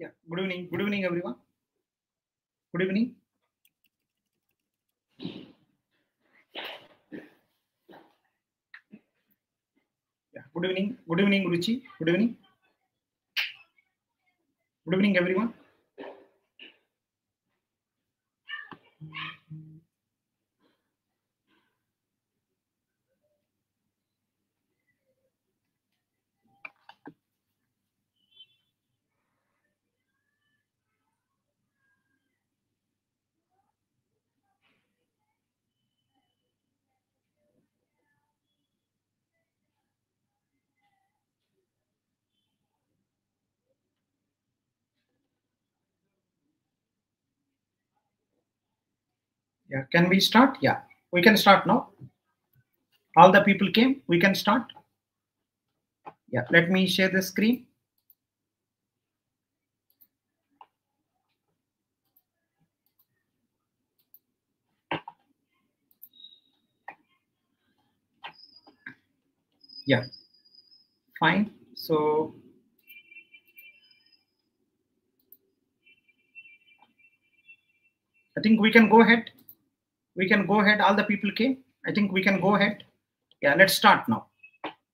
Yeah, good evening everyone. Good evening. Yeah, good evening Ruchi. Good evening. Good evening everyone. Yeah, can we start? Yeah, we can start now. All the people came. We can start. Yeah, let me share the screen. Yeah, fine. So I think we can go ahead. We can go ahead. All the people came. I think we can go ahead. Yeah, let's start now.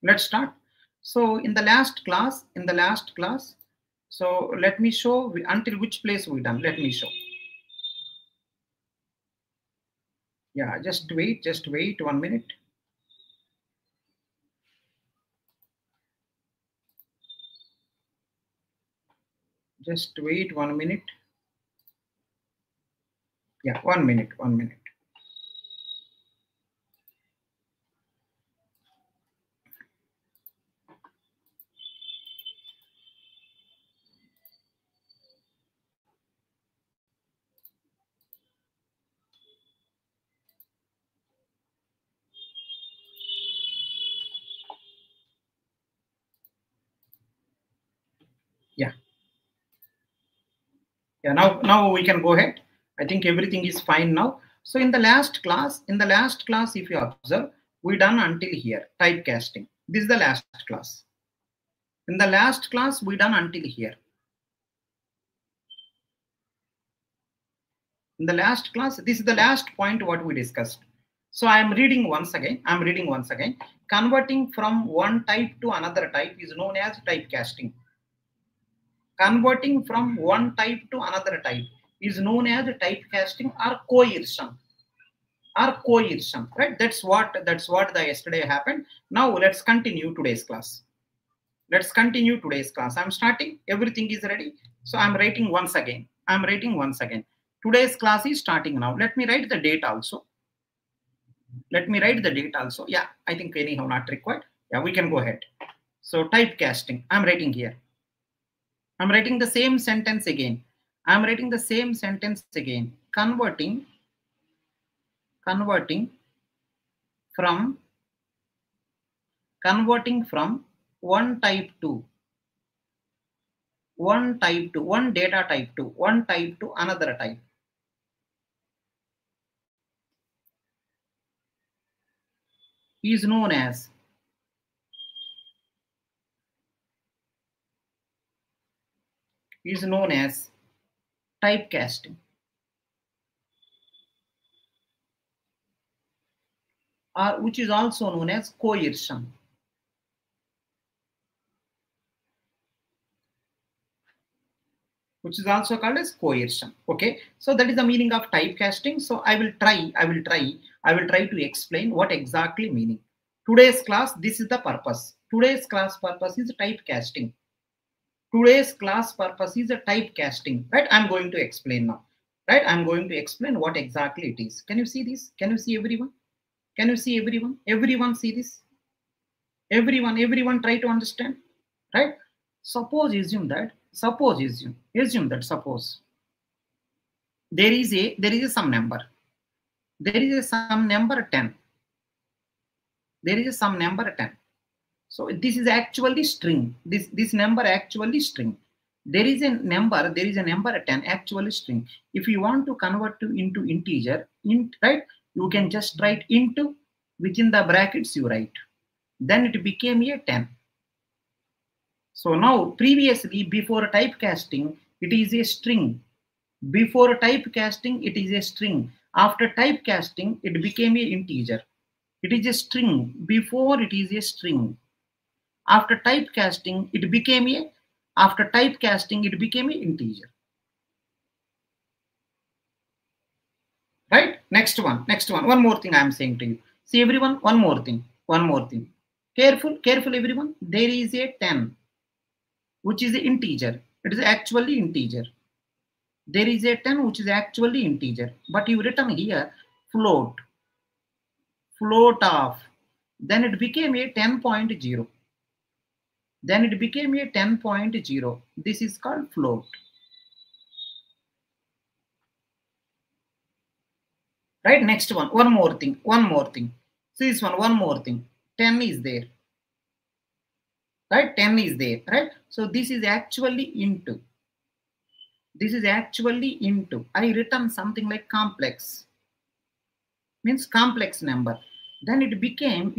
Let's start. So in the last class, so let me show until which place we done. Let me show. Yeah, just wait 1 minute. Just wait 1 minute. Yeah, 1 minute. Yeah. Yeah, now we can go ahead. I think everything is fine now. So in the last class, if you observe, we done until here, typecasting. This is the last class. In the last class, we done until here. In the last class, this is the last point what we discussed. So I am reading once again. Converting from one type to another type is known as typecasting. Converting from one type to another type is known as typecasting or coercion. Right? That's what the yesterday happened. Now let's continue today's class. I'm starting. Everything is ready. So I'm writing once again. Today's class is starting now. Let me write the date also. Yeah, I think anyhow not required. Yeah, we can go ahead. So typecasting. I'm writing here. I'm writing the same sentence again. Converting from one type to one data type to one type to another type is known as typecasting, or which is also known as coercion. Which is also called as coercion. Okay, so that is the meaning of typecasting. So I will try to explain what exactly meaning. Today's class, this is the purpose. Today's class purpose is typecasting. Right? I'm going to explain now. Right? I'm going to explain what exactly it is. Can you see this? Can you see everyone? Everyone see this? Everyone try to understand. Right? Assume that suppose there is a some number. There is a some number 10. So this is actually string. This number actually string. There is a number 10 actually string. If you want to convert into integer, right, you can just write into, within the brackets you write. Then it became a 10. So now previously, before typecasting, it is a string. Before typecasting, it is a string. After typecasting, it became an integer. It is a string. Before, it is a string. After typecasting, it became an integer. Right? Next one. One more thing I am saying to you. See everyone, one more thing. Careful everyone. There is a 10, which is an integer. It is actually integer. There is a 10 which is actually integer, but you written here float off. Then it became a 10.0. This is called float. Right? Next one. One more thing. See this one more thing. 10 is there. Right? 10 is there. Right? So this is actually into. I written something like complex. Means complex number. Then it became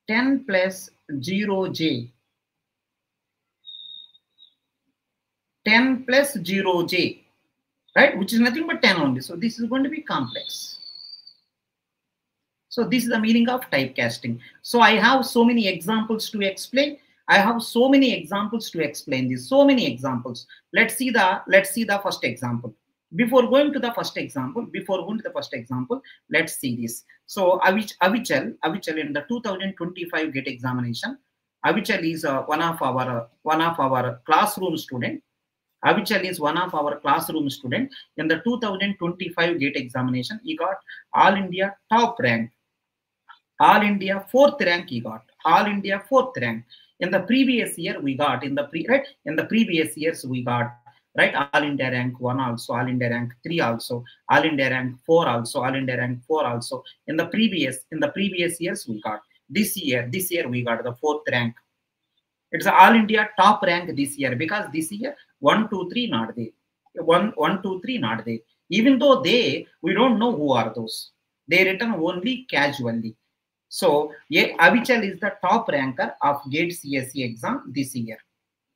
10 plus 0j. 10 plus 0j. Right? Which is nothing but 10 only. So this is going to be complex. So this is the meaning of typecasting. So I have so many examples to explain. This. So many examples. Let's see the first example. Before going to the first example, let's see this. So Avichal in the 2025 GATE examination, Avichal is one of our classroom student. Avichal is one of our classroom student. In the 2025 GATE examination, he got All India top rank. All India 4th rank he got. All India 4th rank. In the previous year we got previous years we got All India rank 1 also, All India rank 3 also, All India rank 4 also, All India rank 4 also. In the previous years we got. This year we got the 4th rank. It's All India top rank this year, because this year 1, 2, 3 not there. 1, 2, 3 not there. Even though we don't know who are those. They written only casually. So Avichal is the top ranker of GATE CSE exam this year.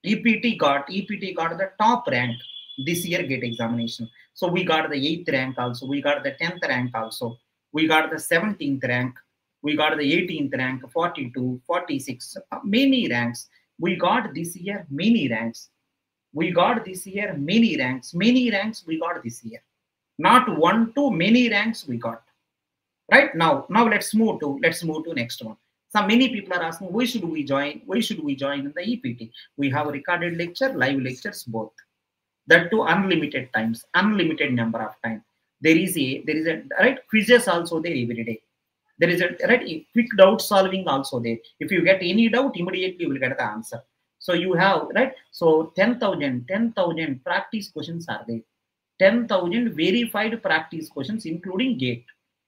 EPT got the top rank this year GATE examination. So we got the 8th rank also. We got the 10th rank also. We got the 17th rank. We got the 18th rank, 42, 46, many ranks. We got this year many ranks. Many ranks we got this year. Not 1, 2, many ranks we got. Right? Now let's move to next one. So many people are asking, why should we join in the EPT? We have recorded lecture, live lectures both. That too unlimited times, unlimited number of time. There is a right quizzes also there every day. There is a quick doubt solving also there. If you get any doubt, immediately you will get the answer. So you have so 10,000 practice questions are there. 10,000 verified practice questions, including GATE,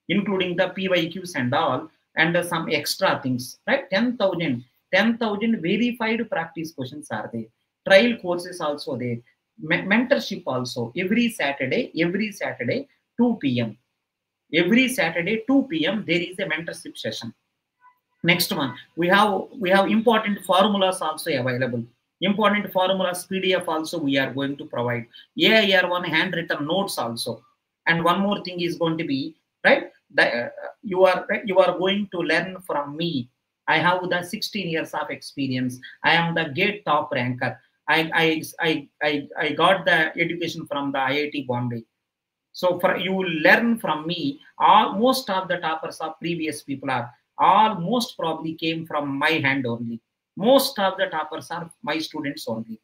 including the PYQs and all, and some extra things. 10,000 verified practice questions are there. Trial courses also there. Mentorship also every Saturday 2 p.m. Every Saturday 2 p.m. there is a mentorship session. Next one, we have important formulas also available. Important formulas PDF also we are going to provide. AIR1 handwritten notes also. And one more thing is going to be you are going to learn from me. I have the 16 years of experience. I am the GATE top ranker. I got the education from the IIT Bombay. So you will learn from me. Most of the toppers of previous people most probably came from my hand only. Most of the toppers are my students only.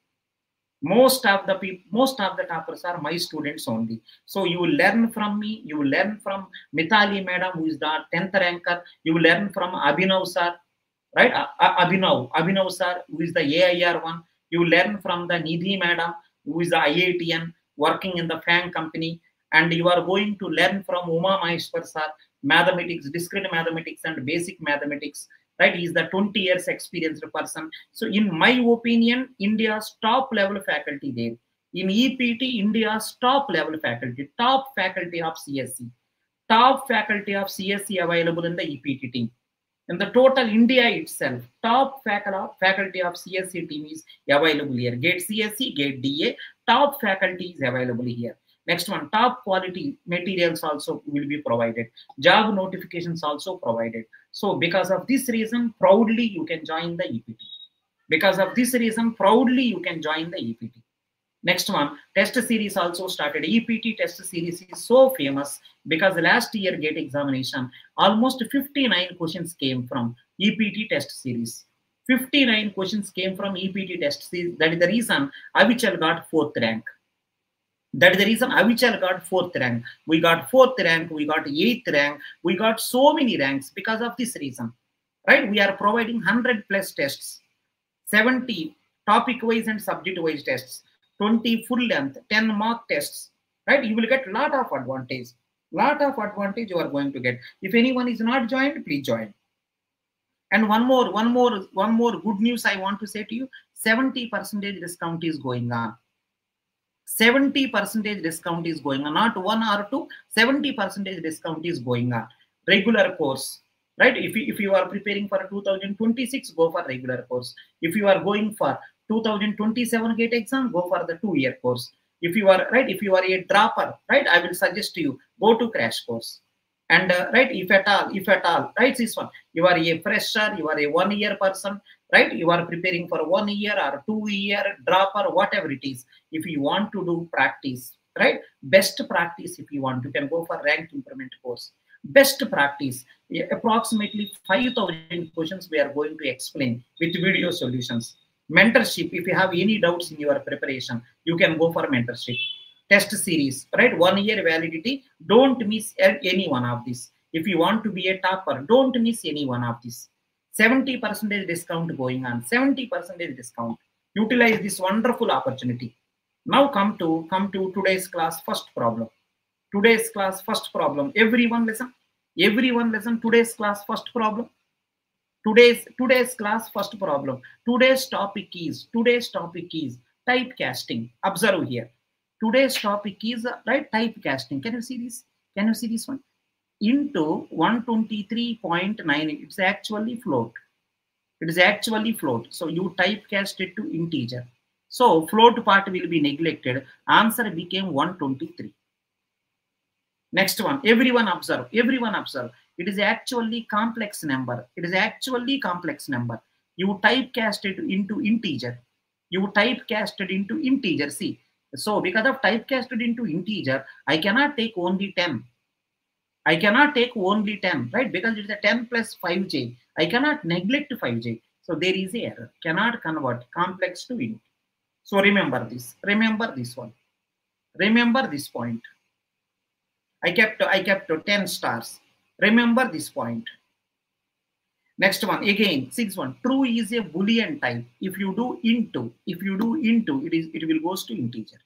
Most of the toppers are my students only. So you will learn from me. You will learn from Mithali madam, who is the 10th ranker. You will learn from Abhinav sir, right? Abhinav sir, who is the AIR1. You will learn from the Nidhi madam, who is the IITN, working in the FANG company. And you are going to learn from Uma Maheshwar sir, mathematics, discrete mathematics and basic mathematics. He is the 20 years experienced person. So in my opinion, India's top level faculty there. In EPT, India's top level faculty, top faculty of CSE. Top faculty of CSE available in the EPT team. In the total India itself, top faculty of CSE team is available here. GATE CSE, GATE DA, top faculty is available here. Next one, top quality materials also will be provided. Job notifications also provided. So because of this reason, proudly you can join the EPT. Because of this reason, proudly you can join the EPT. Next one, test series also started. EPT test series is so famous because last year GATE examination, almost 59 questions came from EPT test series. 59 questions came from EPT test series. That is the reason Avichal got 4th rank. That is the reason Avichal got 4th rank. We got 4th rank, we got 8th rank, we got so many ranks because of this reason. Right? We are providing 100 plus tests, 70 topic wise and subject wise tests, 20 full length, 10 mock tests. Right? You will get a lot of advantage. Lot of advantage you are going to get. If anyone is not joined, please join. And one more good news I want to say to you, 70% discount is going on. 70% discount is going on, not 1 or 2, 70% discount is going on. Regular course, right? If you are preparing for 2026, go for regular course. If you are going for 2027 GATE exam, go for the 2-year course. If you are a dropper, right, I will suggest you go to crash course. And right, if at all, right, this one, you are a fresher, you are a 1-year person, right, you are preparing for 1 year or 2-year dropper, whatever it is. If you want to do practice, right, best practice, if you want, you can go for rank improvement course. Best practice, approximately 5,000 questions we are going to explain with video solutions. Mentorship, if you have any doubts in your preparation, you can go for mentorship. Test series, right, 1 year validity. Don't miss any one of these. If you want to be a topper, don't miss any one of these. 70% discount going on. 70% discount. Utilize this wonderful opportunity. Now come to today's class first problem. Today's class first problem. Everyone listen. Everyone listen. Today's class first problem. Today's class first problem. Today's topic is typecasting. Observe here. Today's topic is right, typecasting. Can you see this? Can you see this one? Into 123.9. It's actually float. It is actually float. So you typecast it to integer. So float part will be neglected. Answer became 123. Next one. Everyone observe. Everyone observe. It is actually complex number. It is actually complex number. You typecast it into integer. You typecast it into integer. See. So because of typecasted into integer, I cannot take only 10. I cannot take only 10, right? Because it's a 10 plus 5j. I cannot neglect 5j. So there is an error. Cannot convert complex to int. So remember this. Remember this one. Remember this point. I kept 10 stars. Remember this point. Next one, again, 6-1. True is a Boolean type. If you do into, it will goes to integer.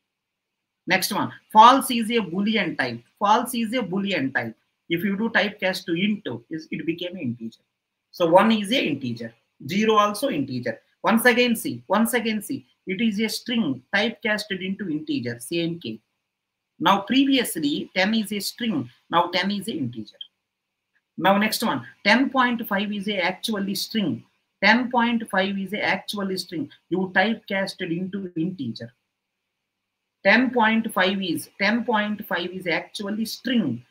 Next one, false is a Boolean type. False is a Boolean type. If you do typecast to into, it became an integer. So 1 is a integer. 0 also integer. Once again see. It is a string typecasted into integer. Same case. Now previously 10 is a string. Now 10 is an integer. Now next one, 10.5 is a actually string. 10.5 is a actually string. You typecasted into integer. 10.5 is actually string.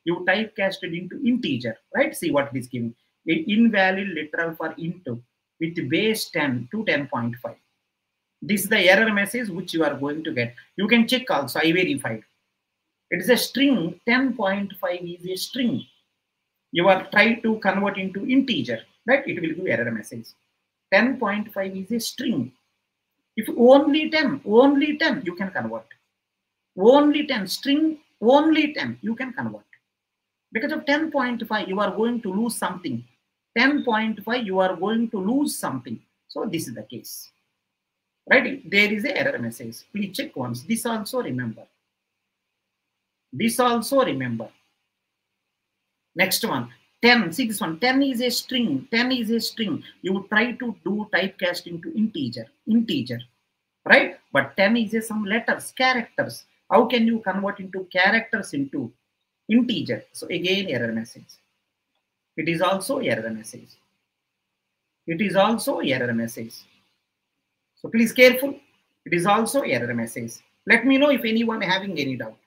You typecasted into integer. Right? See what it is giving. A invalid literal for into with base 10 to 10.5. This is the error message which you are going to get. You can check also. I verified. It is a string. 10.5 is a string. You are trying to convert into integer, right? It will give error message. 10.5 is a string. If only 10, you can convert. Only 10, string, only 10, you can convert. Because of 10.5, you are going to lose something. 10.5, you are going to lose something. So this is the case. Right? There is an error message. Please check once. This also remember. This also remember. Next one, 10, 6-1. 10 is a string. 10 is a string. You try to do typecasting to integer, right? But 10 is a some letters, characters. How can you convert into characters into integer? So again, error message. It is also error message. It is also error message. So please careful. It is also error message. Let me know if anyone having any doubt.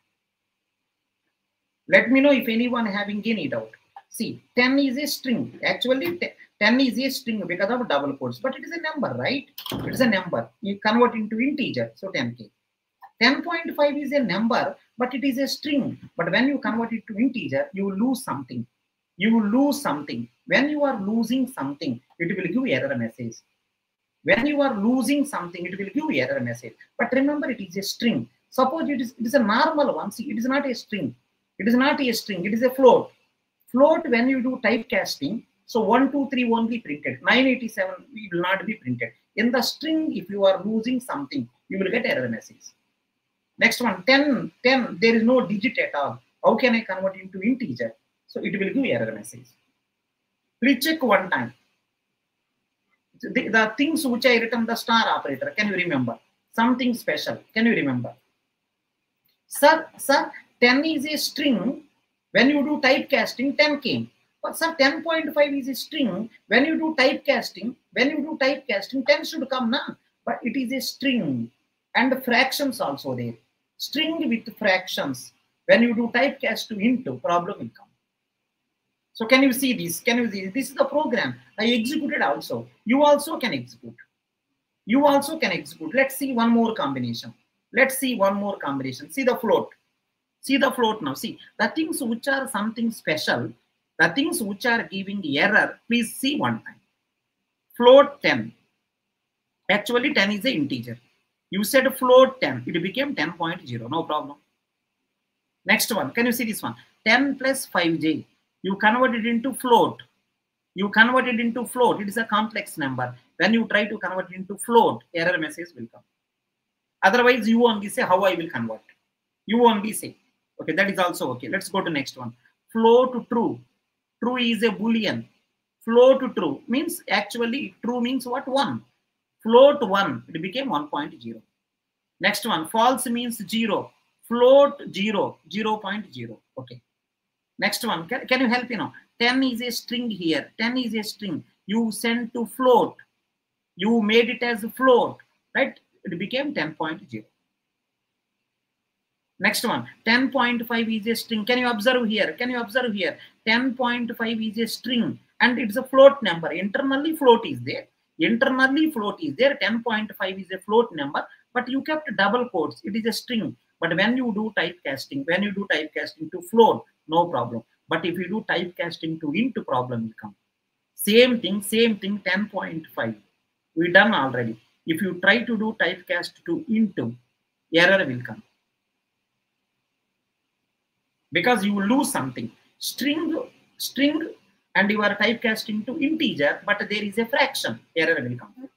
Let me know if anyone having any doubt. See, 10 is a string. Actually, 10 is a string because of double quotes, but it is a number, right? It is a number. You convert into integer, so 10k. 10.5 is a number, but it is a string. But when you convert it to integer, you lose something. You lose something. When you are losing something, it will give error message. When you are losing something, it will give error message. But remember, it is a string. Suppose it is a normal one. See, it is not a string. It is not a string. It is a float. Float, when you do typecasting, so 1, 2, 3 won't be printed. 987 will not be printed. In the string, if you are losing something, you will get error message. Next one, 10, there is no digit at all. How can I convert into integer? So it will give error message. Please check one time. The things which I written the star operator, can you remember? Something special, can you remember? Sir, 10 is a string. When you do typecasting, 10 came. But sir, 10.5 is a string. When you do typecasting, 10 should come now. But it is a string. And fractions also there. String with fractions. When you do typecast to into, problem will come. So can you see this? Can you see this? This is the program I executed also. You also can execute. You also can execute. Let's see one more combination. Let's see one more combination. See the float. See the float now. See the things which are something special, the things which are giving error, please see one time. Float 10. Actually 10 is an integer. You said float 10. It became 10.0. No problem. Next one. Can you see this one? 10 plus 5j. You convert it into float. You convert it into float. It is a complex number. When you try to convert it into float, error message will come. Otherwise, you only say how I will convert. You only say. Okay, that is also okay. Let's go to next one. Float true. True is a boolean. Float true means actually true means what? 1. Float 1. It became 1.0. Next one. False means 0. Float 0. 0.0. Okay. Next one, can you help? 10 is a string here. 10 is a string. You send to float. You made it as a float, right? It became 10.0. Next one, 10.5 is a string. Can you observe here? 10.5 is a string and it's a float number. Internally float is there. 10.5 is a float number, but you kept double quotes. It is a string. But when you do typecasting, to float, no problem. But if you do typecasting to into, problem will come. Same thing, 10.5. We done already. If you try to do typecast to into, error will come. Because you will lose something. String, and you are typecasting to integer, but there is a fraction, error will come.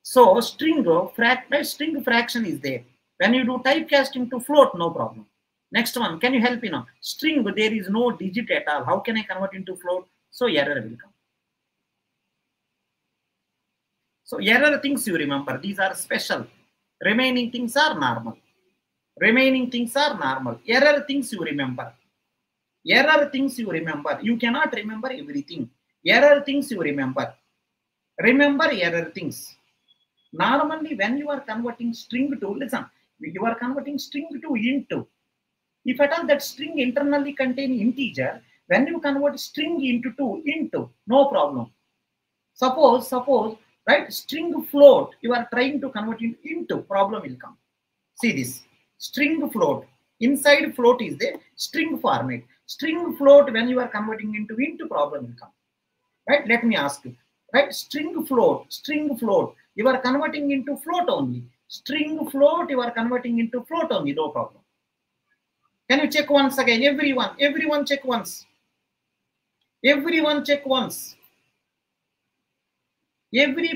So string fraction is there. When you do typecasting to float, no problem. Next one, can you help? String, there is no digit at all. How can I convert into float? So error will come. So error things you remember. These are special. Remaining things are normal. Error things you remember. You cannot remember everything. Error things you remember. Remember error things. Normally, when you are converting string to, listen, you are converting string to into. If at all that string internally contain integer, when you convert string into, no problem. Suppose, right, string float, you are trying to convert it into, problem will come. See this, string float. Inside float is the string format. String float, when you are converting into, problem will come. Right, let me ask you. Right, string float, you are converting into float only. String float, you are converting into float only, no problem. Can you check once again? Everyone check once. Every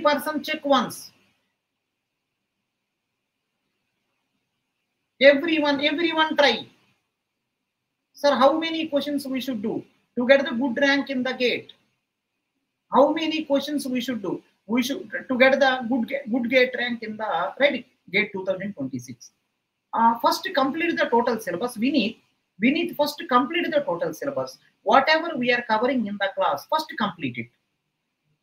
person check once. Everyone try. Sir, how many questions we should do to get the good rank in the GATE? How many questions we should do? We should to get the good GATE rank in the GATE 2026. First complete the total syllabus. We need first to complete the total syllabus. Whatever we are covering in the class, first complete it.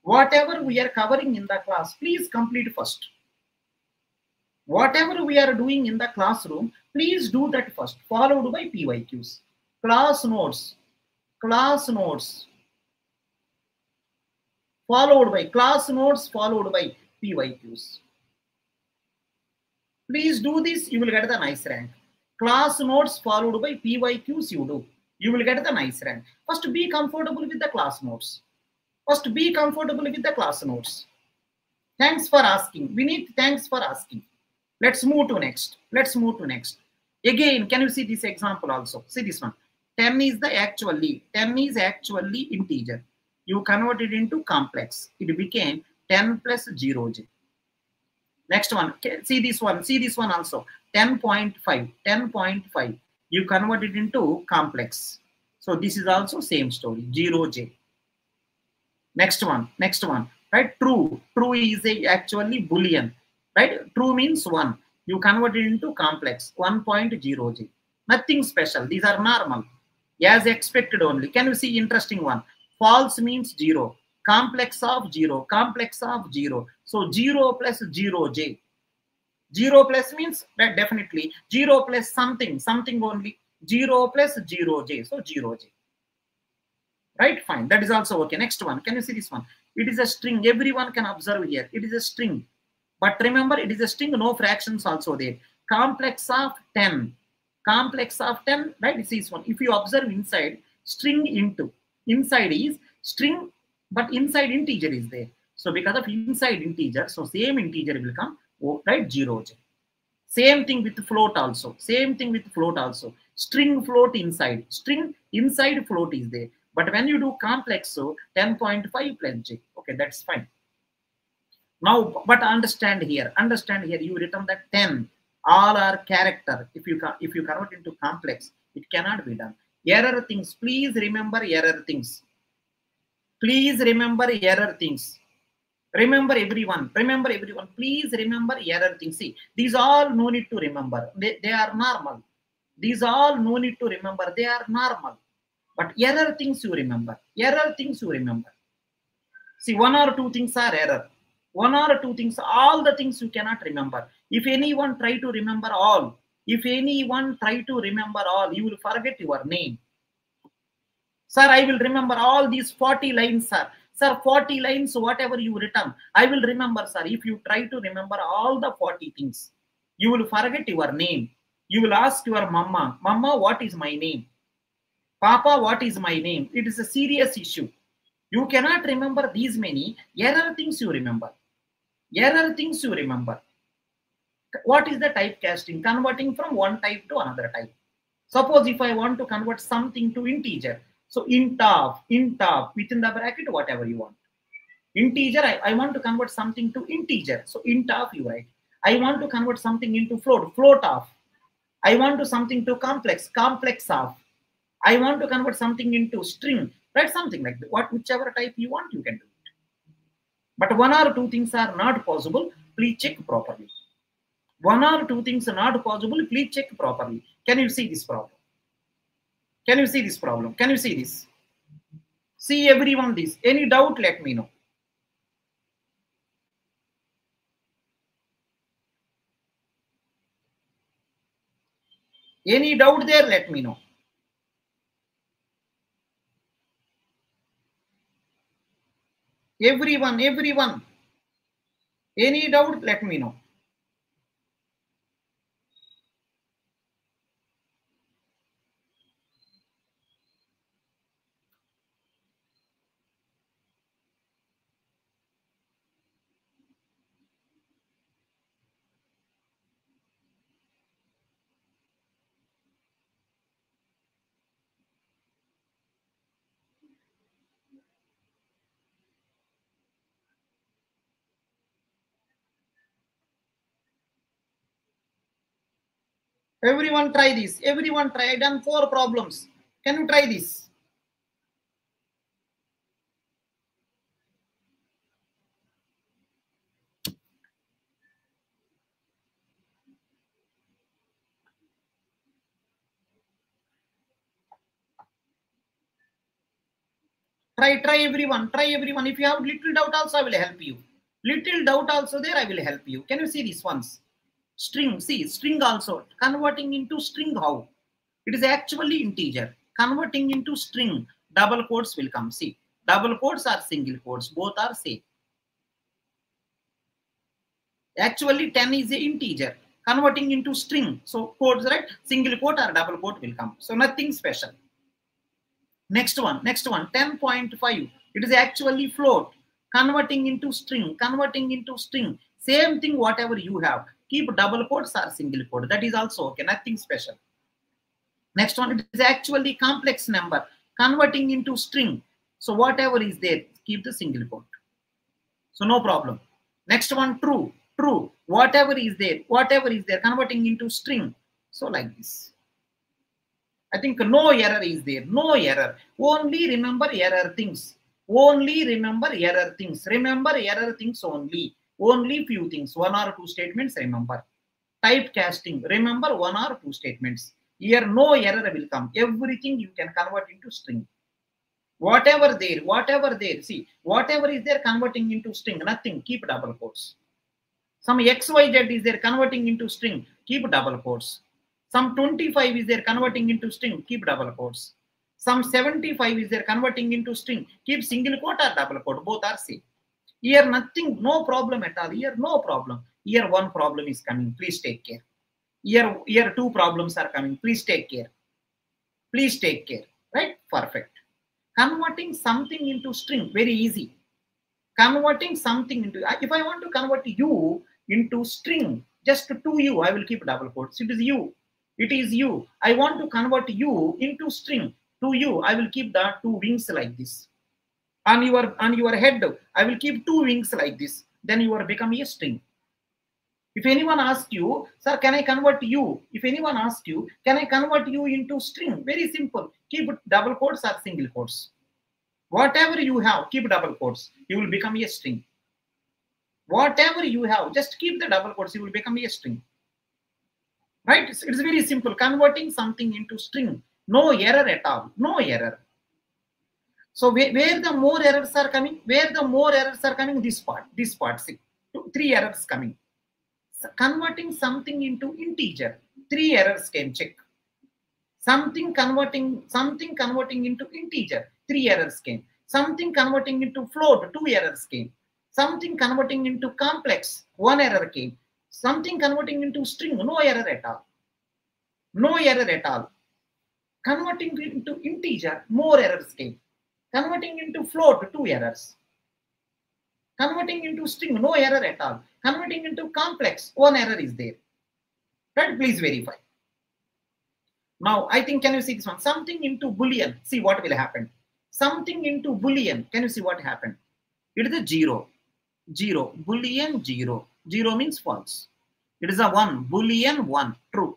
Whatever we are covering in the class, please complete first. Whatever we are doing in the classroom, please do that first, followed by PYQs. Class notes, followed by class notes, followed by PYQs. Please do this, you will get the nice rank. Class notes followed by PYQs you do. You will get the nice rank. First, be comfortable with the class notes. First, be comfortable with the class notes. Thanks for asking. Vineet, thanks for asking. Let's move to next. Let's move to next. Again, can you see this example also? See this one. 10 is the actually. 10 is actually integer. You convert it into complex. It became 10 plus 0j. Next one. See this one. See this one also. 10.5. 10.5. You convert it into complex. So this is also same story. 0j. Next one. Next one. Right? True. True is actually Boolean. Right? True means 1. You convert it into complex. 1.0j. Nothing special. These are normal. As expected only. Can you see interesting one? False means 0. Complex of 0. Complex of 0. So 0 plus 0j. 0 plus means that definitely 0 plus something. Something only. 0 plus 0j. So 0j. Right? Fine. That is also okay. Next one. Can you see this one? It is a string. Everyone can observe here. It is a string. But remember, it is a string. No fractions also there. Complex of 10. Complex of 10. Right? This is one. If you observe inside, string into. Inside is string, but inside integer is there. So because of inside integer, so same integer will come. Right? 0j. Same thing with float also. Same thing with float also. String float inside. String inside float is there. But when you do complex, so 10.5 plus j. Okay, that's fine. Now, but understand here, you written that 10. All are character. If you convert into complex, it cannot be done. Error things. Please remember error things. Please remember error things. Remember everyone. Remember everyone. Please remember error things. See, these all no need to remember. They are normal. These all no need to remember. They are normal. But error things you remember. Error things you remember. See, 1 or 2 things are error. 1 or 2 things, all the things you cannot remember. If anyone try to remember all, you will forget your name. Sir, I will remember all these 40 lines, sir. Sir, 40 lines, whatever you written, I will remember, sir. If you try to remember all the 40 things, you will forget your name. You will ask your mama, Mama, what is my name? Papa, what is my name? It is a serious issue. You cannot remember these many. Error things you remember. Error things you remember. What is the typecasting? Converting from one type to another type. Suppose if I want to convert something to integer. So int of, within the bracket, whatever you want. Integer, I want to convert something to integer. So int of you write. I want to convert something into float of. I want to something to complex of. I want to convert something into string. Write something like that. Whichever type you want, you can do it. But 1 or 2 things are not possible. Please check properly. 1 or 2 things are not possible. Please check properly. Can you see this problem? Can you see this problem? Can you see this? See everyone this. Any doubt, let me know. Any doubt there, let me know. Everyone. Any doubt, let me know. Everyone try this. Everyone try. I done 4 problems. Can you try this? Try everyone. Try everyone. If you have little doubt also, I will help you. Little doubt also there, I will help you. Can you see this once? String, see, string also. Converting into string, how? It is actually integer. Converting into string, double quotes will come. See, double quotes or single quotes, both are same. Actually, 10 is an integer. Converting into string, so quotes, right? Single quote or double quote will come. So nothing special. Next one, 10.5. It is actually float. Converting into string, Same thing, whatever you have. Keep double quotes or single quote. That is also okay, nothing special. Next one, it is actually complex number. Converting into string. So whatever is there, keep the single quote. So no problem. Next one, true. Whatever is there, converting into string. So like this. I think no error is there. No error. Only remember error things. Remember error things only. Only few things. 1 or 2 statements remember. Typecasting. Remember 1 or 2 statements. Here no error will come. Everything you can convert into string. Whatever there. See, whatever is there converting into string. Nothing. Keep double quotes. Some XYZ is there converting into string. Keep double quotes. Some 25 is there converting into string, keep double quotes. Some 75 is there converting into string, keep single quote or double quote, both are same. Here nothing, no problem at all. Here no problem. Here one problem is coming, please take care. Here 2 problems are coming, please take care. Right? Perfect. Converting something into string, very easy. Converting something into, if I want to convert you into string, just to you, I will keep double quotes. It is you. I want to convert you into string. To you, I will keep the 2 wings like this. On your head, I will keep 2 wings like this. Then you are becoming a string. If anyone asks you, sir, can I convert you? If anyone asks you, can I convert you into string? Very simple. Keep double quotes or single quotes. Whatever you have, keep double quotes. You will become a string. Whatever you have, just keep the double quotes. You will become a string. Right? It's very simple. Converting something into string. No error at all. No error. So where the more errors are coming? This part. See, 3 errors coming. So converting something into integer. 3 errors came. Check. Something converting into integer. 3 errors came. Something converting into float. 2 errors came. Something converting into complex. 1 error came. Something converting into string, no error at all. No error at all. Converting into integer, more errors came. Converting into float, 2 errors. Converting into string, no error at all. Converting into complex, 1 error is there. Right? Please verify. Now, I think, can you see this one? Something into boolean. See what will happen. Something into boolean. Can you see what happened? It is a 0. Boolean 0. 0 means false. It is a 1. Boolean 1. True.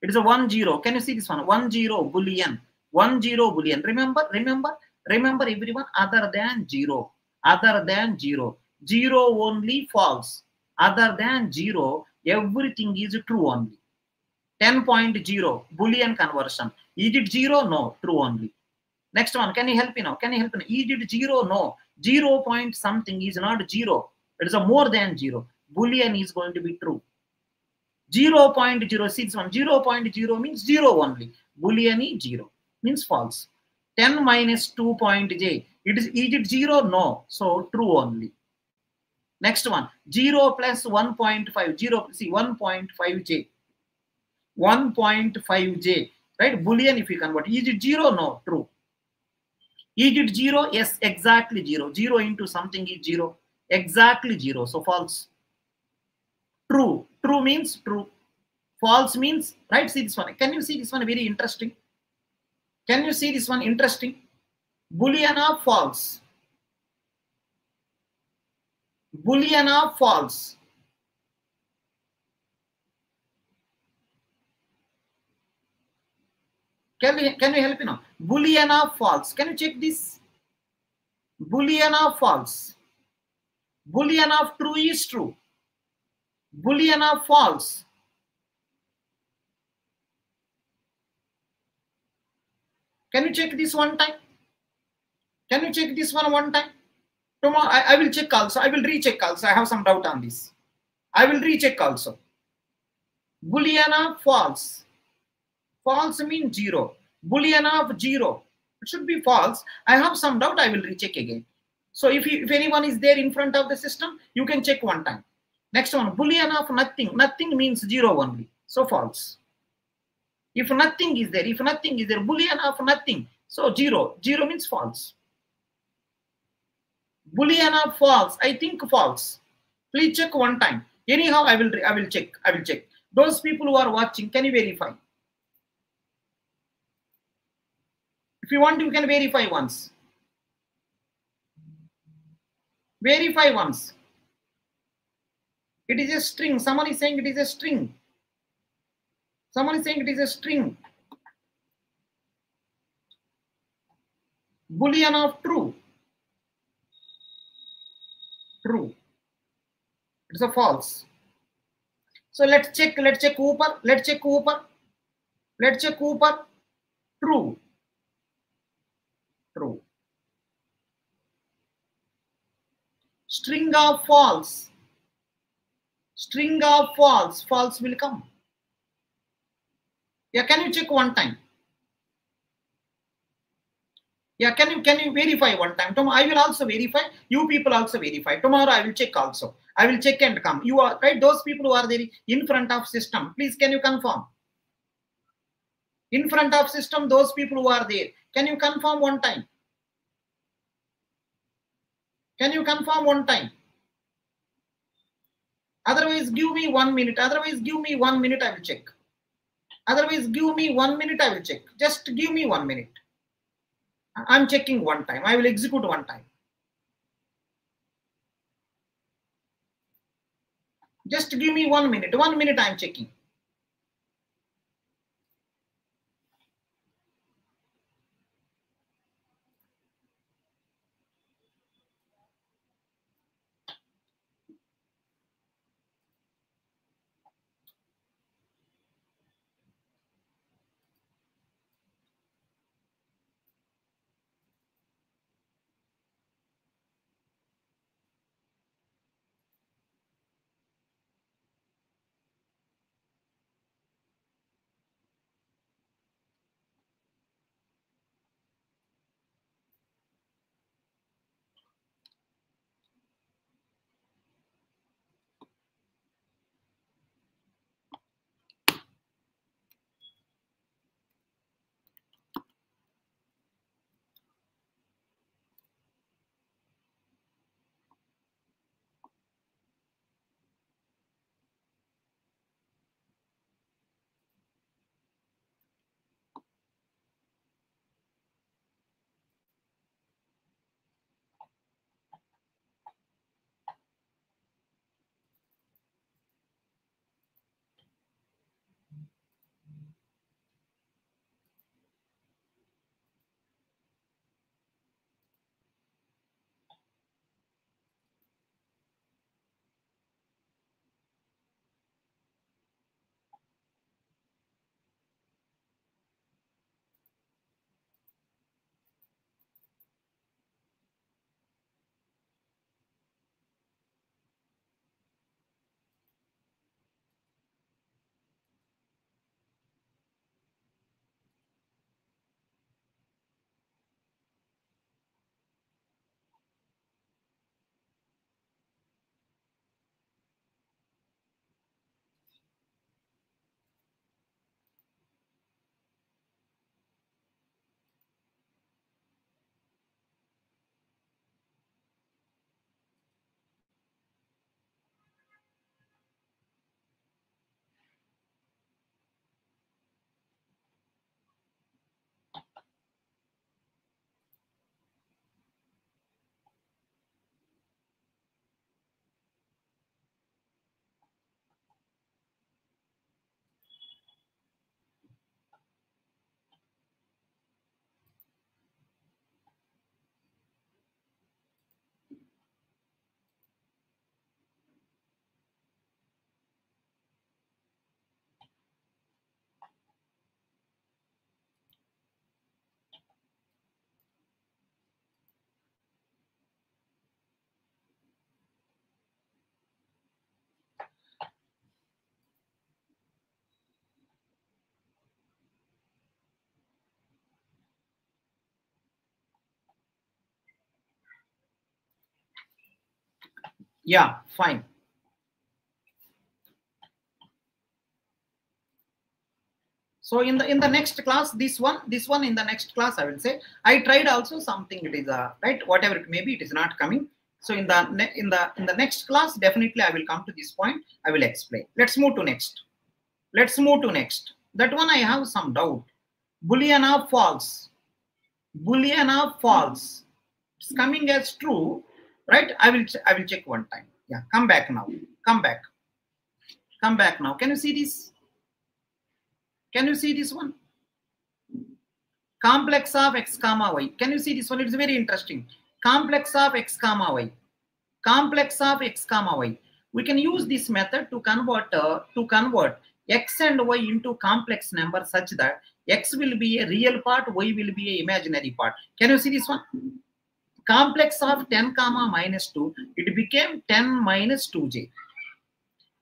It is a 1 0. Can you see this one? 1 0 Boolean. 1 0 Boolean. Remember everyone, other than 0. 0 only false. Other than 0, everything is true only. 10.0 Boolean conversion. Is it 0? No. True only. Next one. Can you help me now? Is it 0? No. 0 point something is not 0. It is a more than 0. Boolean is going to be true. 0.06 one. 0.0 means 0 only. Boolean is 0. Means false. 10 minus 2.j. Is it 0? No. So true only. Next one. 0 plus 1.5. 0. See 1.5j. 1.5j. Right? Boolean if you convert. Is it 0? No. True. Is it 0? Yes, exactly 0. 0 into something is 0. Exactly 0. So false. True. True means true. False means, right? See this one. Can you see this one? Very interesting. Can you see this one? Interesting. Boolean of false. Boolean of false. Can you help me now? Boolean of false. Can you check this? Boolean of false. Boolean of true is true. Boolean of false. Can you check this one time? Can you check this one time? Tomorrow I will check also. I will recheck also. I have some doubt on this. I will recheck also. Boolean of false. False means 0. Boolean of 0. It should be false. I have some doubt. I will recheck again. So if anyone is there in front of the system, you can check one time. Next one, Boolean of nothing. Nothing means 0 only. So false. If nothing is there, Boolean of nothing. So 0. 0 means false. Boolean of false. I think false. Please check one time. Anyhow, I will check. Those people who are watching, can you verify? If you want, you can verify once. Verify once. It is a string. Someone is saying it is a string. Someone is saying it is a string. Boolean of true. True. It's a false. So let's check Cooper. True. True. String of false. False will come. Yeah, can you check one time? Yeah, can you verify one time? Tomorrow I will also verify. You people also verify. Tomorrow I will check also. I will check and come. You are right. Those people who are there in front of system, please can you confirm? In front of system, those people who are there, can you confirm one time? Can you confirm one time? Otherwise, give me 1 minute. I will check. Just give me 1 minute. I'm checking one time. I will execute one time. Just give me 1 minute. 1 minute I'm checking. Yeah, fine. So in the next class, this one in the next class, I will say I tried also something. It is right, whatever it may be, it is not coming. So in the next class, definitely I will come to this point. I will explain. Let's move to next. Let's move to next. That one I have some doubt. Boolean of false. Boolean of false. It's coming as true, right? I will check one time. Yeah, come back now. Come back. Come back now. Can you see this? Can you see this one? Complex of x comma y. Can you see this one? It's very interesting. Complex of x comma y. Complex of x comma y. We can use this method to convert x and y into complex number such that x will be a real part, y will be an imaginary part. Can you see this one? Complex of 10 comma minus 2, it became 10 minus 2j.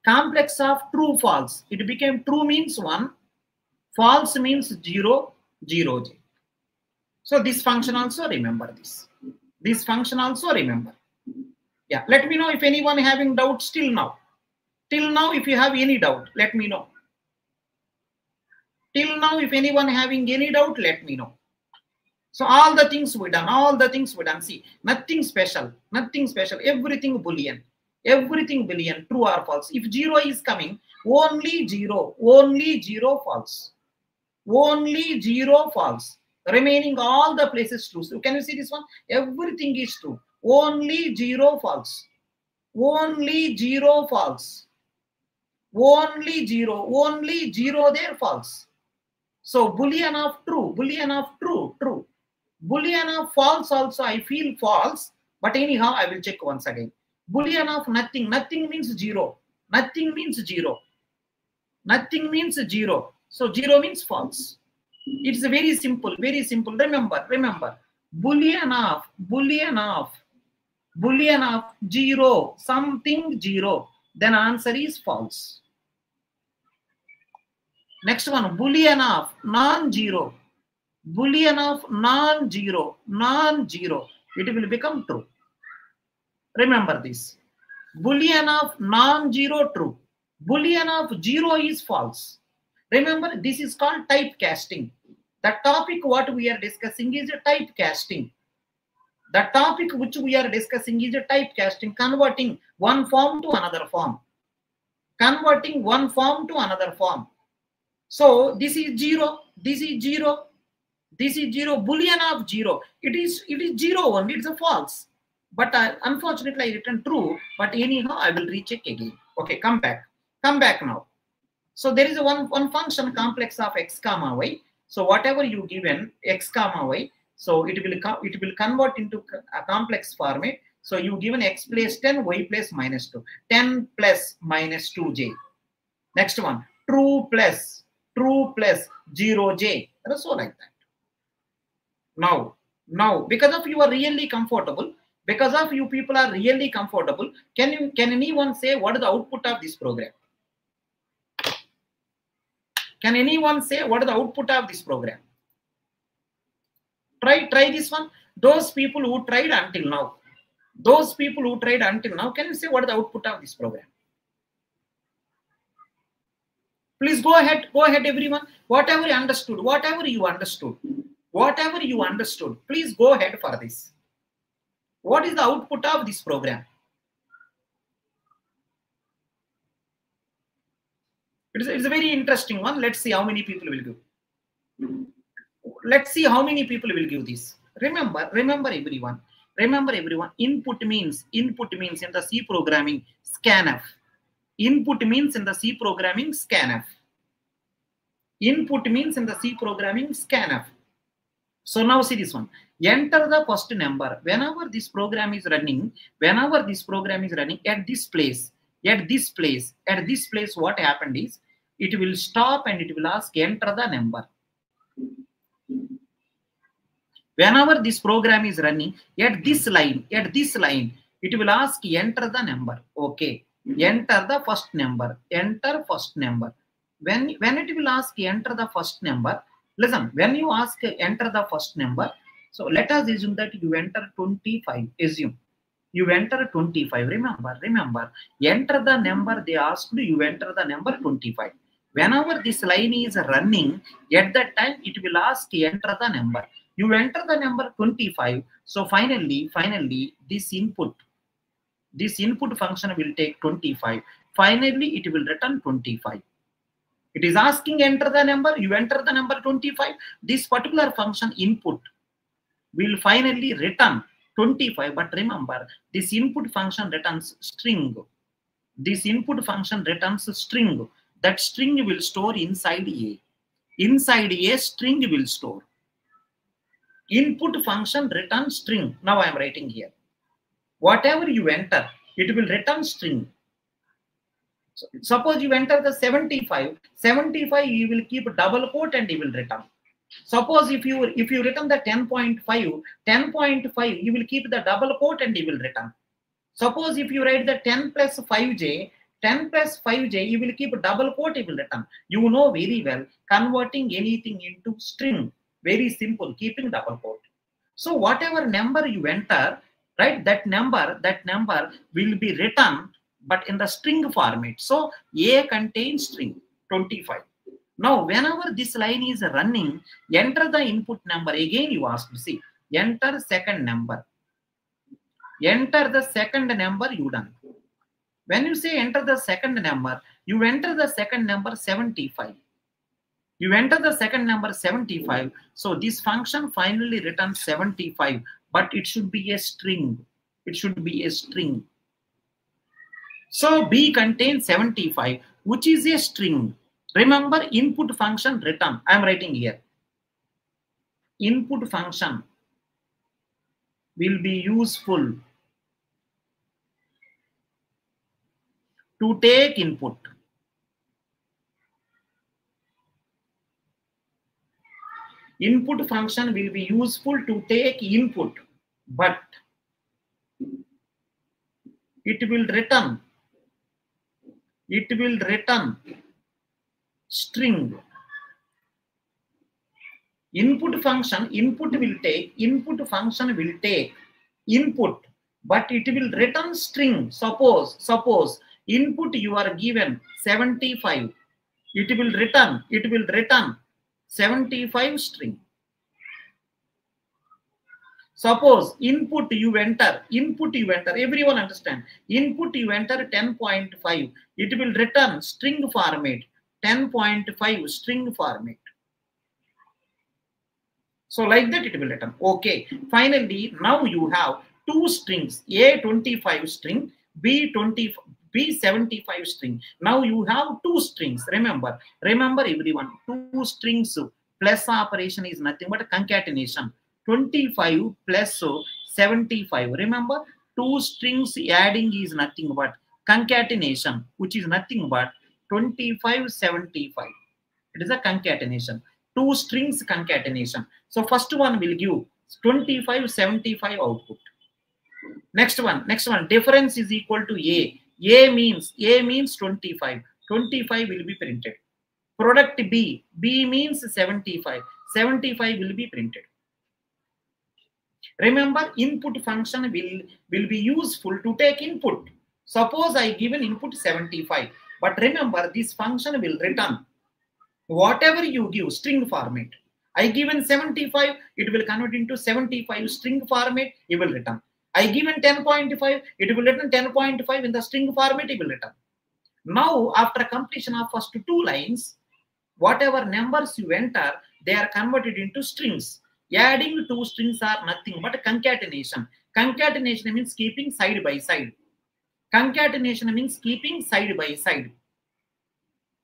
Complex of true false, it became true means 1, false means 0, 0j. So this function also remember this. This function also remember. Yeah, let me know if anyone having doubts till now. Till now, if you have any doubt, let me know. Till now, if anyone having any doubt, let me know. So all the things we done, all the things we done. See, nothing special, nothing special. Everything Boolean, everything Boolean, true or false. If 0 is coming, only 0 false, only 0 false. Remaining all the places true. So can you see this one? Everything is true. Only 0 false. Only 0 false. Only 0 there false. So Boolean of true, Boolean of true, true. Boolean of false also I feel false, but anyhow I will check once again. Boolean of nothing, nothing means 0. Nothing means 0. Nothing means 0. So 0 means false. It's very simple, very simple. Remember. Boolean of 0, something 0. Then answer is false. Next one, Boolean of non-zero. Boolean of non-zero, it will become true. Remember this. Boolean of non-zero, true. Boolean of 0 is false. Remember, this is called typecasting. The topic what we are discussing is a typecasting. The topic which we are discussing is a typecasting, converting one form to another form. Converting one form to another form. So this is 0, this is 0, this is 0, Boolean of 0. It is 0 only, it's a false. But unfortunately I written true, but anyhow I will recheck again. Okay, come back now. So there is a one function complex of x comma y. So whatever you given x comma y, so it will convert into a complex format. So you given x plus 10, y plus minus 2, 10 plus minus 2j. Next one, true plus 0j. So like that. Now, because of you are really comfortable, because of you people are really comfortable, can anyone say what is the output of this program? Can anyone say what is the output of this program? Try this one. Those people who tried until now, can you say what is the output of this program? Please go ahead everyone. Whatever you understood, please go ahead for this. What is the output of this program? It's a very interesting one. Let's see how many people will give. Let's see how many people will give this. Remember everyone. Input means in the C programming scanf. Input means in the C programming scanf. Input means in the C programming scanf. So now see this one. Enter the first number. Whenever this program is running at this place, what happened is it will stop and it will ask enter the number. Whenever this program is running at this line, it will ask enter the number. Okay, enter the first number. Enter first number. When it will ask enter the first number, listen. When you ask enter the first number, so let us assume that you enter 25. Assume You enter 25. Remember, enter the number they asked you, enter the number 25. Whenever this line is running, at that time it will ask enter the number. You enter the number 25. So finally, this input function will take 25. Finally, it will return 25. It is asking enter the number, you enter the number 25. This particular function input will finally return 25. But remember, this input function returns string. This input function returns string. That string will store inside A. Inside A, string will store. Input function returns string. Now I am writing here. Whatever you enter, it will return string. So, suppose you enter the 75, you will keep double quote and you will return. Suppose if you return the 10.5, you will keep the double quote and you will return. Suppose if you write the 10 plus 5j, you will keep double quote, you will return. You know very well, converting anything into string, very simple, keeping double quote. So whatever number you enter, right, that number will be written, but in the string format. So A contains string 25. Now, whenever this line is running, enter the input number. Again, you ask to see, enter second number. Enter the second number, you done. When you say enter the second number, you enter the second number 75. You enter the second number 75. So this function finally returns 75, but it should be a string. It should be a string. So B contains 75, which is a string. Remember, input function return. I am writing here. Input function will be useful to take input. Input function will be useful to take input, but it will return string. Input function will take input, but it will return string. Suppose input you are given 75, it will return 75 string. Suppose input you enter, everyone understand, input you enter 10.5, it will return string format, 10.5 string format. So like that it will return. Okay, finally now you have two strings, A 25 string, B 75 string. Now you have two strings. Remember everyone, two strings plus operation is nothing but concatenation. 25 plus 75. Remember, two strings adding is nothing but concatenation, which is nothing but 25 75. It is a concatenation. Two strings concatenation. So first one will give 25 75 output. Next one difference is equal to A. A means 25. 25 will be printed. Product B means 75. 75 will be printed. Remember, input function will be useful to take input. Suppose I give an input 75, but remember this function will return whatever you give string format. I given 75, it will convert into 75 string format, it will return. I given 10.5, it will return 10.5 in the string format, it will return. Now, after completion of first two lines, whatever numbers you enter, they are converted into strings. Adding two strings are nothing but concatenation. Concatenation means keeping side by side. Concatenation means keeping side by side.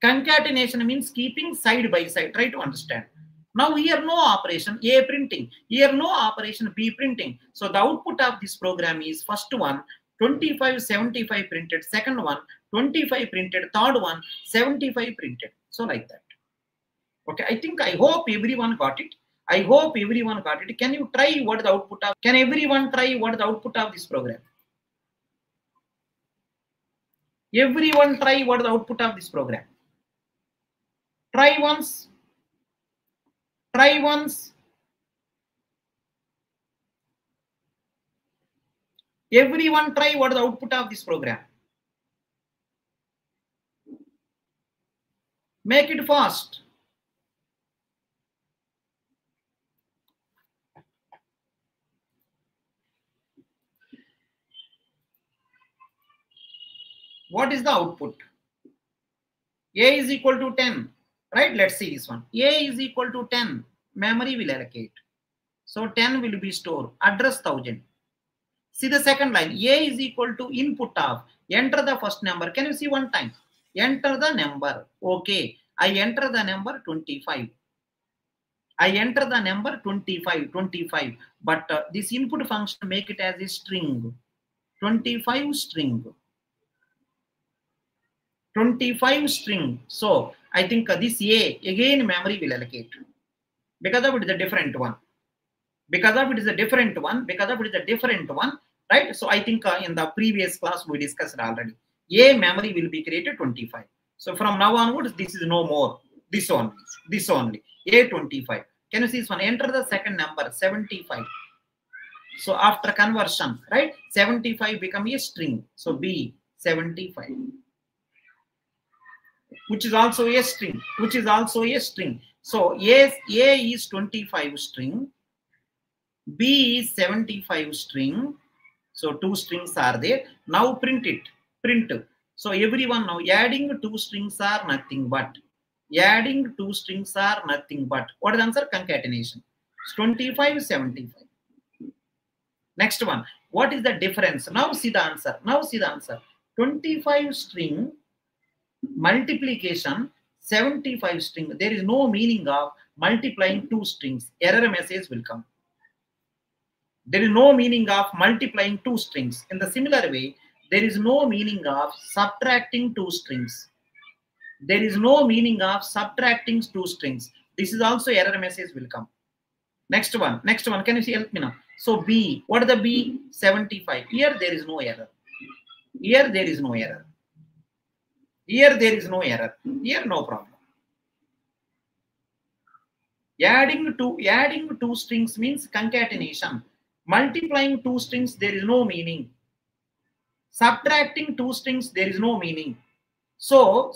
Concatenation means keeping side by side. Try to understand. Now here no operation A printing. Here no operation B printing. So the output of this program is first one 25 75 printed. Second one 25 printed. Third one 75 printed. So like that. Okay. I hope everyone got it. Can you try what the output of? Can everyone try what the output of this program? Everyone try what the output of this program. Try once. Everyone try what is the output of this program. Make it fast. What is the output? A is equal to 10, right? Let's see this one. A is equal to 10. Memory will allocate. So 10 will be stored. Address 1000. See the second line. A is equal to input of. Enter the first number. Can you see one time? Enter the number. Okay. I enter the number 25. I enter the number 25. But this input function make it as a string. 25 string. 25 string. So I think this A again memory will allocate. Because of it is a different one. Right? So I think in the previous class we discussed already. A memory will be created 25. So from now onwards, this is no more. This only. A 25. Can you see this one? Enter the second number 75. So after conversion, right? 75 become a string. So B 75. Which is also a string. So A is 25 string. B is 75 string. So two strings are there. Now print it. So everyone now adding two strings are nothing but. What is the answer? Concatenation. 25, 75. Next one. What is the difference? Now see the answer. 25 string multiplication 75 string. There is no meaning of multiplying two strings. Error message will come. There is no meaning of multiplying two strings. In the similar way, there is no meaning of subtracting two strings. This is also error message will come. Next one. Can you see? Help me now. So B. What is the B? 75. Here there is no error. Here no problem. Adding two strings means concatenation. Multiplying two strings, there is no meaning. Subtracting two strings, there is no meaning. So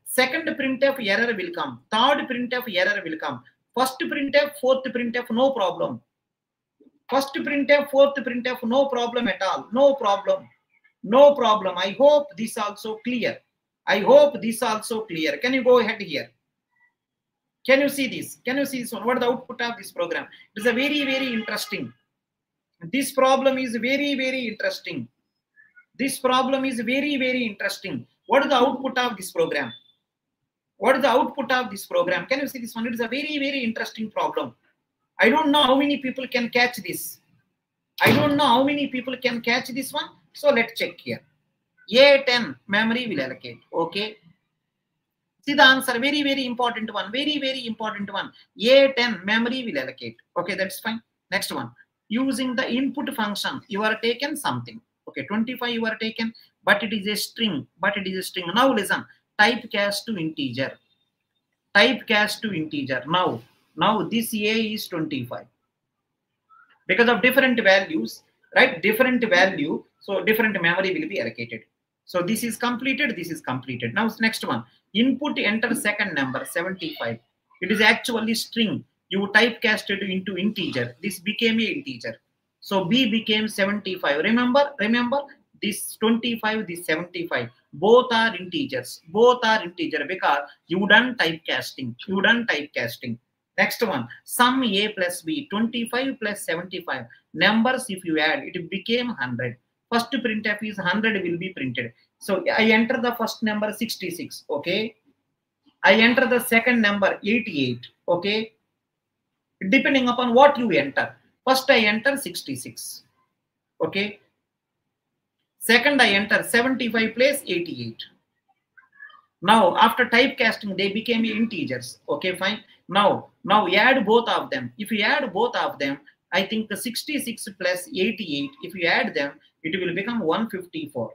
second printf error will come. Third printf error will come. First printf, fourth printf, no problem. First printf, fourth printf, no problem at all. No problem. I hope this also clear. Can you go ahead here? Can you see this? What is the output of this program? It is a very, very interesting. This problem is very, very interesting. What is the output of this program? Can you see this one? It is a very, very interesting problem. I don't know how many people can catch this. One. So let's check here. A10 memory will allocate. Okay. See the answer. Very, very important one. A10 memory will allocate. Okay, that's fine. Next one. Using the input function, you are taken something. Okay, 25 you are taken, but it is a string. Now listen. Typecast to integer. Now this A is 25. Because of different values, right? So different memory will be allocated. So this is completed. Now next one. Input enter second number 75. It is actually string. You typecasted into integer. This became an integer. So B became 75. Remember this 25, this 75. Both are integers because you done typecasting. Next one. Sum A plus B. 25 plus 75. Numbers if you add, it became 100. First printf is 100 will be printed. So I enter the first number 66. Okay. I enter the second number 88. Okay. Depending upon what you enter. First I enter 66. Okay. Second I enter 75 plus 88. Now after typecasting they became integers. Okay, fine. Now add both of them. If you add both of them, I think the 66 plus 88, if you add them, it will become 154.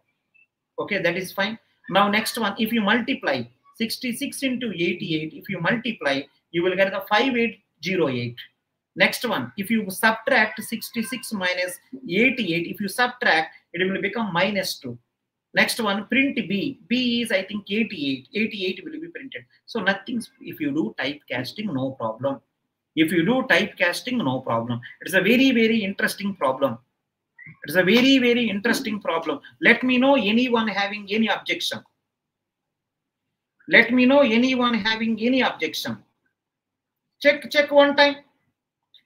Okay, that is fine. Now next one, if you multiply 66 into 88, if you multiply, you will get the 5808. Next one, if you subtract 66 minus 88, if you subtract, it will become -2. Next one, print B. B is, I think, 88. 88 will be printed. So nothing, if you do typecasting, no problem. If you do typecasting, no problem. It's a very, very interesting problem. It's a very, very interesting problem. Let me know anyone having any objection. Let me know anyone having any objection. Check one time.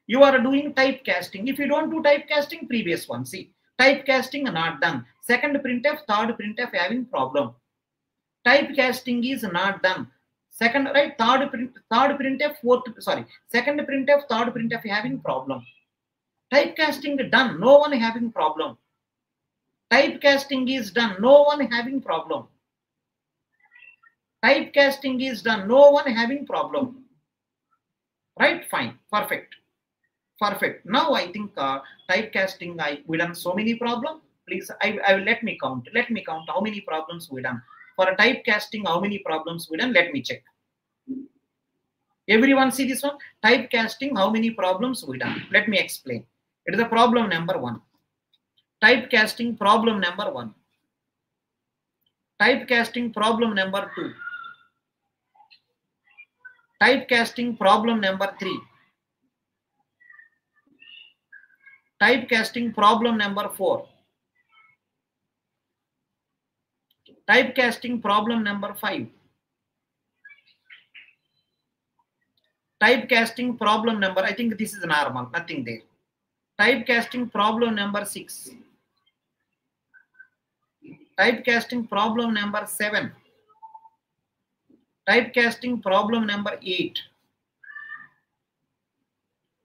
You are doing typecasting. If you don't do typecasting, previous one, see, typecasting not done. Second printf, third printf having problem. Typecasting is not done. Second, right? Third printf, fourth, sorry. Second printf, third printf having problem. Typecasting done. No one having problem. Typecasting is done. No one having problem. Typecasting is done. No one having problem. Right? Fine. Perfect. Perfect. Now I think typecasting, we done so many problems. Please, I will let me count. Let me count how many problems we done. For a typecasting, how many problems we done? Let me check. Everyone see this one? Typecasting, how many problems we done? Let me explain. It is a problem number 1. Typecasting problem number 1. Typecasting problem number 2. Typecasting problem number 3. Typecasting problem number 4. Typecasting problem number 5. Typecasting problem number, I think this is normal, nothing there. Typecasting problem number 6. Typecasting problem number 7. Typecasting problem number 8.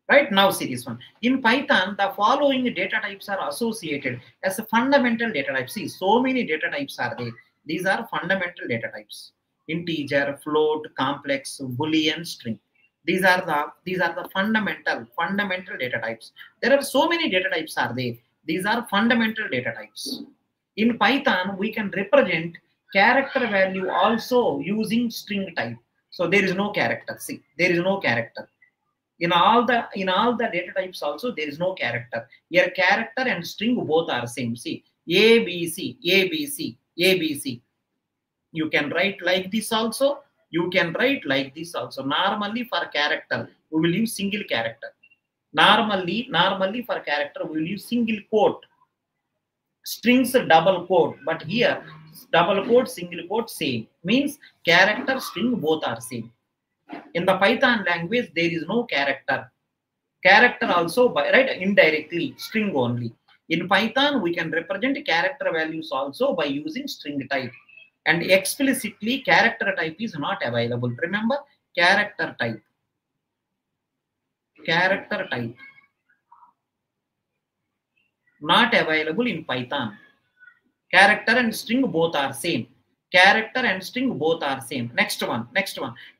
Right now, see this one. In Python, the following data types are associated as a fundamental data type. See, so many data types are there. These are fundamental data types: integer, float, complex, boolean, string. These are the fundamental data types. There are so many data types are there. These are fundamental data types. In Python, we can represent character value also using string type. So there is no character. See, there is no character. In all the data types also there is no character. Here character and string both are same. See, A, B, C, A, B, C, A, B, C. You can write like this also. You can write like this also. Normally for character, we will use single character. Normally for character, we will use single quote. Strings double quote. But here, double quote, single quote, same. Means character, string both are same. In the Python language, there is no character. Character also, right, indirectly, string only. In Python, we can represent character values also by using string type. And explicitly, character type is not available. Remember, character type. Character type. Not available in Python. Character and string both are same. Character and string both are same. Next one.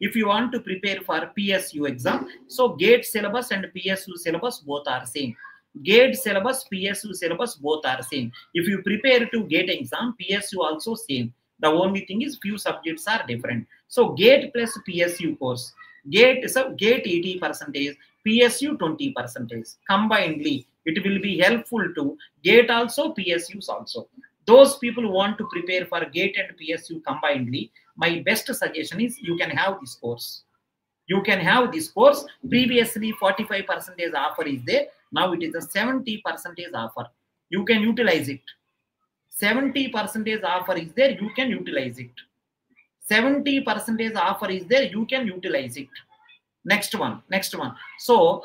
If you want to prepare for PSU exam, so GATE syllabus and PSU syllabus both are same. GATE syllabus, PSU syllabus both are same. If you prepare to GATE exam, PSU also same. The only thing is few subjects are different. So GATE plus PSU course. GATE 80%, PSU 20%. Combinedly, it will be helpful to GATE also, PSUs also. Those people who want to prepare for GATE and PSU combinedly, my best suggestion is you can have this course. You can have this course. Previously, 45% offer is there. Now it is a 70% offer. You can utilize it. 70% offer is there. You can utilize it. 70% offer is there. You can utilize it. Next one. So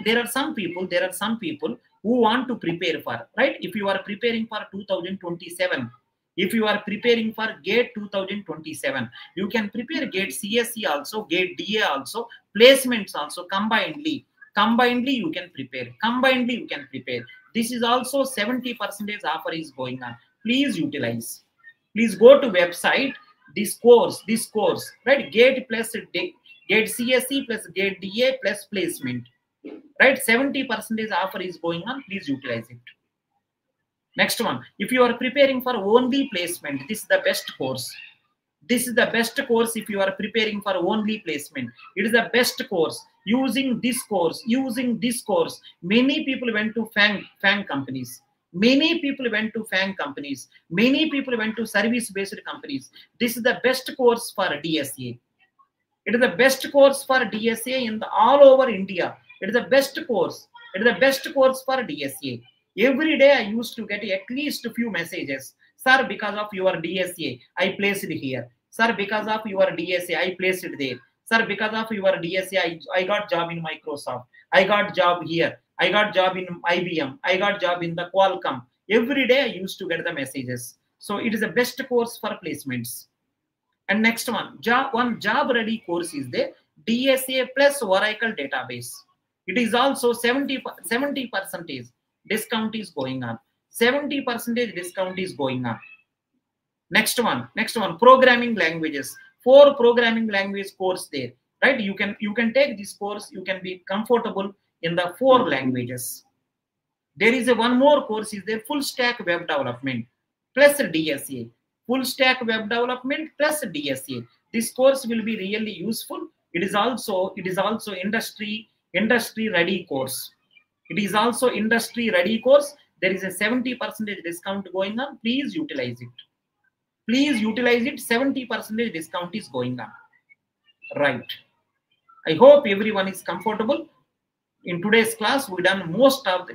there are some people who want to prepare for, right? If you are preparing for 2027, if you are preparing for GATE 2027, you can prepare GATE CSE also, GATE DA also, placements also combinedly. Combinedly you can prepare. This is also 70% offer is going on. Please utilize. Please go to website. This course, right? GATE plus GATE CSE plus GATE DA plus placement. Right, 70% offer is going on. Please utilize it. Next one, if you are preparing for only placement, this is the best course. This is the best course if you are preparing for only placement. It is the best course. using this course, many people went to FANG companies. Many people went to FANG companies. Many people went to service-based companies. This is the best course for DSA. It is the best course for DSA in all over India. It is the best course. It is the best course for DSA. Every day I used to get at least a few messages. Sir, because of your DSA, I placed it here. Sir, because of your DSA, I placed it there. Sir, because of your DSA, I got job in Microsoft. I got job here. I got job in IBM. I got job in the Qualcomm. Every day I used to get the messages. So it is the best course for placements. And next one, job ready course is the DSA plus Oracle database. It is also 70% discount is going on. 70% discount is going on. Next one, programming languages. 4 programming language course there, right? You can take this course. You can be comfortable in the 4 languages. There is one more course is there, full stack web development plus DSA. Full stack web development plus DSA. This course will be really useful. It is also industry ready course. It is also industry ready course. There is a 70% discount going on. Please utilize it. Please utilize it. 70% discount is going on. Right. I hope everyone is comfortable. In today's class, we done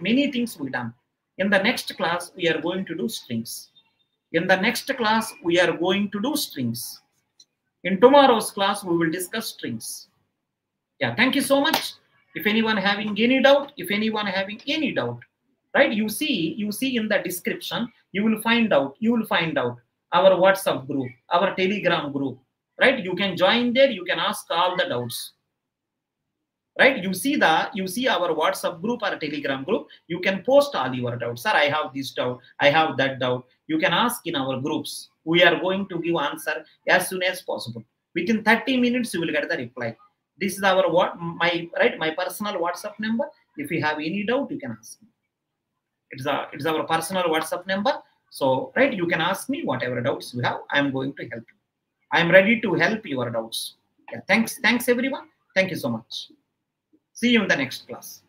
many things we done. In the next class, we are going to do strings. In the next class, we are going to do strings. In tomorrow's class, we will discuss strings. Yeah, thank you so much. If anyone having any doubt, right? You see in the description, you will find out our WhatsApp group, our Telegram group, right? You can join there. You can ask all the doubts. Right? You see our WhatsApp group or Telegram group. You can post all your doubts. Sir, I have this doubt. I have that doubt. You can ask in our groups. We are going to give answer as soon as possible. Within 30 minutes, you will get the reply. This is my personal WhatsApp number. If you have any doubt, you can ask me. It's our personal WhatsApp number. So, right, you can ask me whatever doubts you have. I am going to help you. I am ready to help your doubts. Yeah, thanks everyone. Thank you so much. See you in the next class.